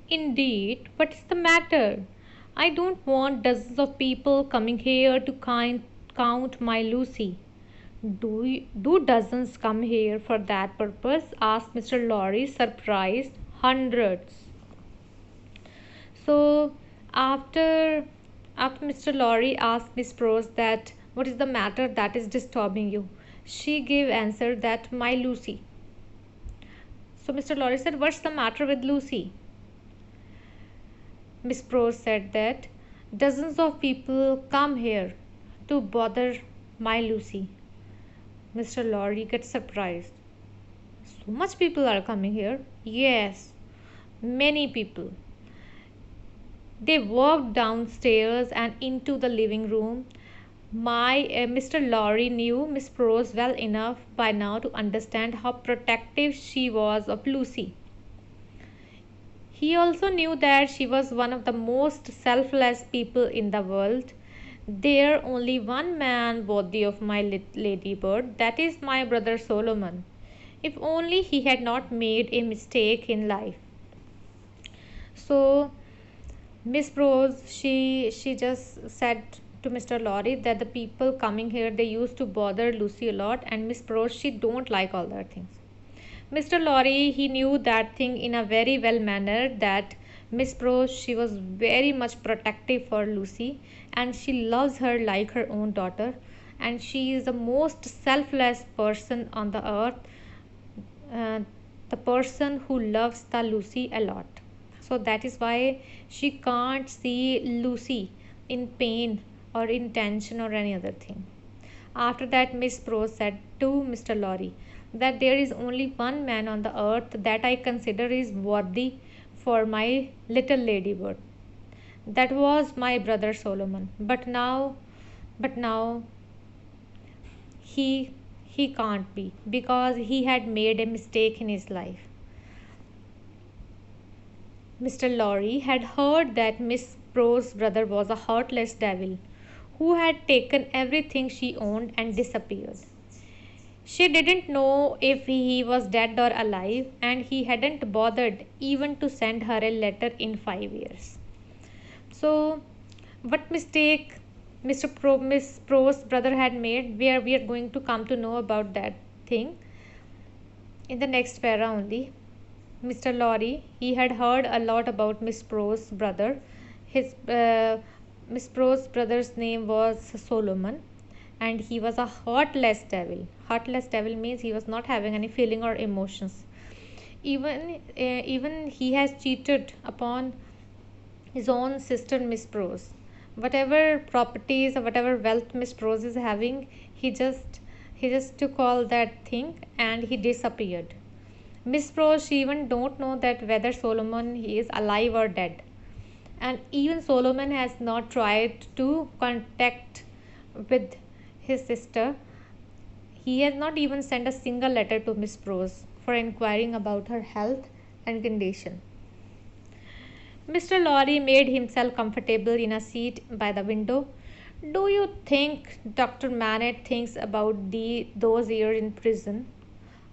Indeed, what's the matter? I don't want dozens of people coming here to count my Lucy. Do dozens come here for that purpose? Asked Mr. Lorry, surprised. Hundreds. So after Mr. Lorry asked Miss Prose that what is the matter that is disturbing you, she gave answer that my Lucy. So Mr. Lorry said, what's the matter with Lucy? Miss Prose said that dozens of people come here to bother my Lucy. Mr. Lorry gets surprised. So much people are coming here? Yes, many people. They walked downstairs and into the living room. Mr. Lorry knew Miss Prose well enough by now to understand how protective she was of Lucy. He also knew that she was one of the most selfless people in the world. There only one man worthy of my ladybird, that is my brother Solomon. If only he had not made a mistake in life. So Miss Prose, she just said to Mr. Lorry that the people coming here they used to bother Lucy a lot, and Miss Prose she don't like all that things. Mr. Lorry he knew that thing in a very well manner that Miss Prose she was very much protective for Lucy and she loves her like her own daughter, and she is the most selfless person on the earth, uh, the person who loves the Lucy a lot. So that is why she can't see Lucy in pain or in tension or any other thing. After that, Miss Prose said to Mr. Lorry that there is only one man on the earth that I consider is worthy for my little ladybird. That was my brother Solomon. But now he he can't be because he had made a mistake in his life. Mr. Lorry had heard that Miss Prose's brother was a heartless devil who had taken everything she owned and disappeared. She didn't know if he was dead or alive, and he hadn't bothered even to send her a letter in 5 years. So, what mistake Miss Prose's brother had made, where we are going to come to know about that thing in the next para only. Mr. Lorry, he had heard a lot about Miss Prose's brother. His Miss Prose's brother's name was Solomon, and he was a heartless devil. Heartless devil means he was not having any feeling or emotions. Even he has cheated upon his own sister Miss Prose. Whatever properties or whatever wealth Miss Prose is having, he just took all that thing and he disappeared. Miss Prose she even don't know that whether Solomon he is alive or dead, and even Solomon has not tried to contact with his sister. He has not even sent a single letter to Miss Prose for inquiring about her health and condition. Mr. Lorry made himself comfortable in a seat by the window. Do you think Dr. Manette thinks about those years in prison?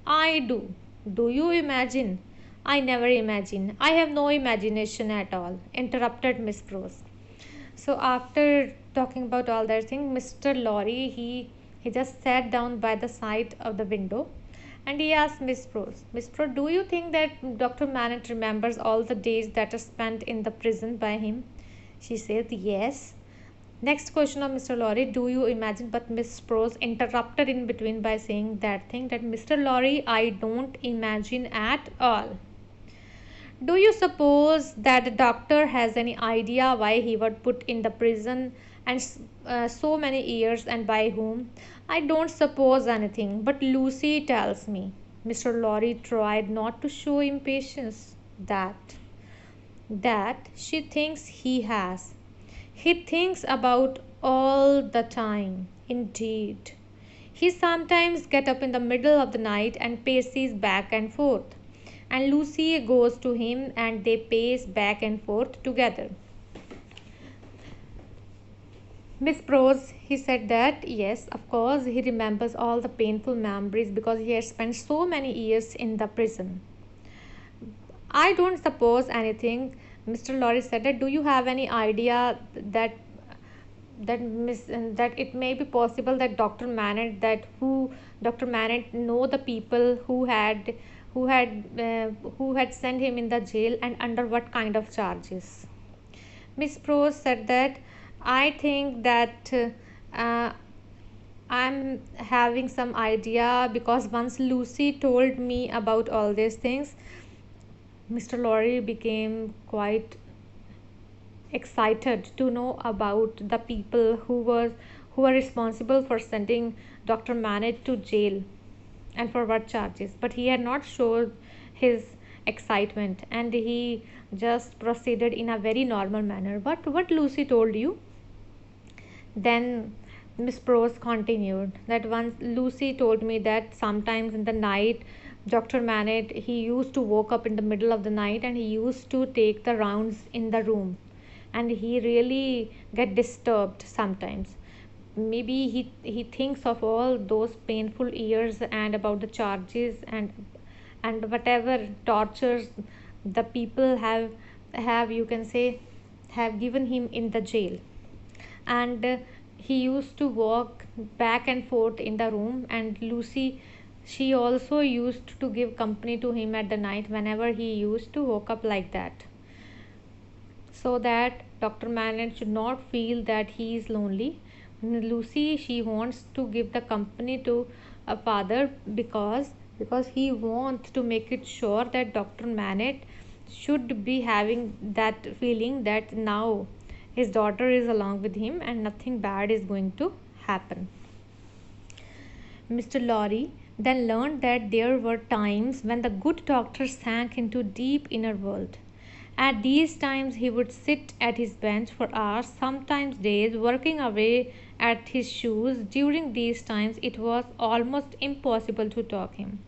I do. Do you imagine? I never imagine. I have no imagination at all, interrupted Miss Prose. So after talking about all that thing, Mr. Lorry he just sat down by the side of the window and he asked Miss Prose, Miss Prose, do you think that Dr. Manette remembers all the days that are spent in the prison by him? She said, yes. Next question of Mr. Lorry, do you imagine? But Miss Prose interrupted in between by saying that thing that Mr. Lorry, I don't imagine at all. Do you suppose that the doctor has any idea why he was put in the prison and so many years and by whom? I don't suppose anything, but Lucy tells me. Mr. Lorry tried not to show impatience. That she thinks he has. He thinks about all the time. Indeed. He sometimes gets up in the middle of the night and paces back and forth. And Lucy goes to him and they pace back and forth together. Miss Prose, he said that yes, of course, he remembers all the painful memories because he has spent so many years in the prison. I don't suppose anything. Mr. Lorry said that, do you have any idea that that it may be possible that Dr. Manet know the people who had sent him in the jail, and under what kind of charges? Miss Prose said that, I think that I'm having some idea, because once Lucy told me about all these things. Mr. Lorry became quite excited to know about the people who were responsible for sending Dr. Manet to jail, and for what charges. But he had not showed his excitement, and he just proceeded in a very normal manner. What Lucy told you? Then Miss Prose continued that, once Lucy told me that sometimes in the night, Dr. Manet, he used to woke up in the middle of the night, and he used to take the rounds in the room, and he really get disturbed sometimes. Maybe he thinks of all those painful years, and about the charges, and whatever tortures the people have, you can say, have given him in the jail. And he used to walk back and forth in the room, and Lucy, she also used to give company to him at the night whenever he used to woke up like that, so that Dr. Manet should not feel that he is lonely. Lucy, she wants to give the company to a father, because he wants to make it sure that Dr. Manet should be having that feeling that now his daughter is along with him, and nothing bad is going to happen. Mr. Lorry then learned that there were times when the good doctor sank into deep inner world. At these times he would sit at his bench for hours, sometimes days, working away at his shoes. During these times it was almost impossible to talk him.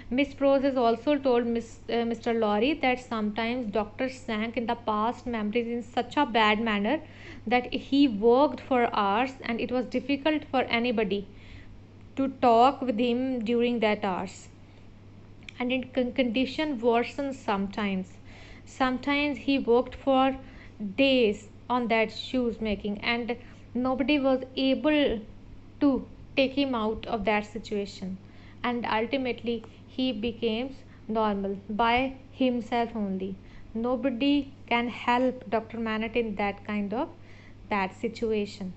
Miss Prose has also told Mr. Lorry that sometimes doctor sank in the past memories in such a bad manner that he worked for hours, and it was difficult for anybody to talk with him during that hours. And condition worsened sometimes. Sometimes he worked for days on that shoes making, and nobody was able to take him out of that situation. And ultimately, he became normal by himself only. Nobody can help Dr. Manet in that kind of bad situation.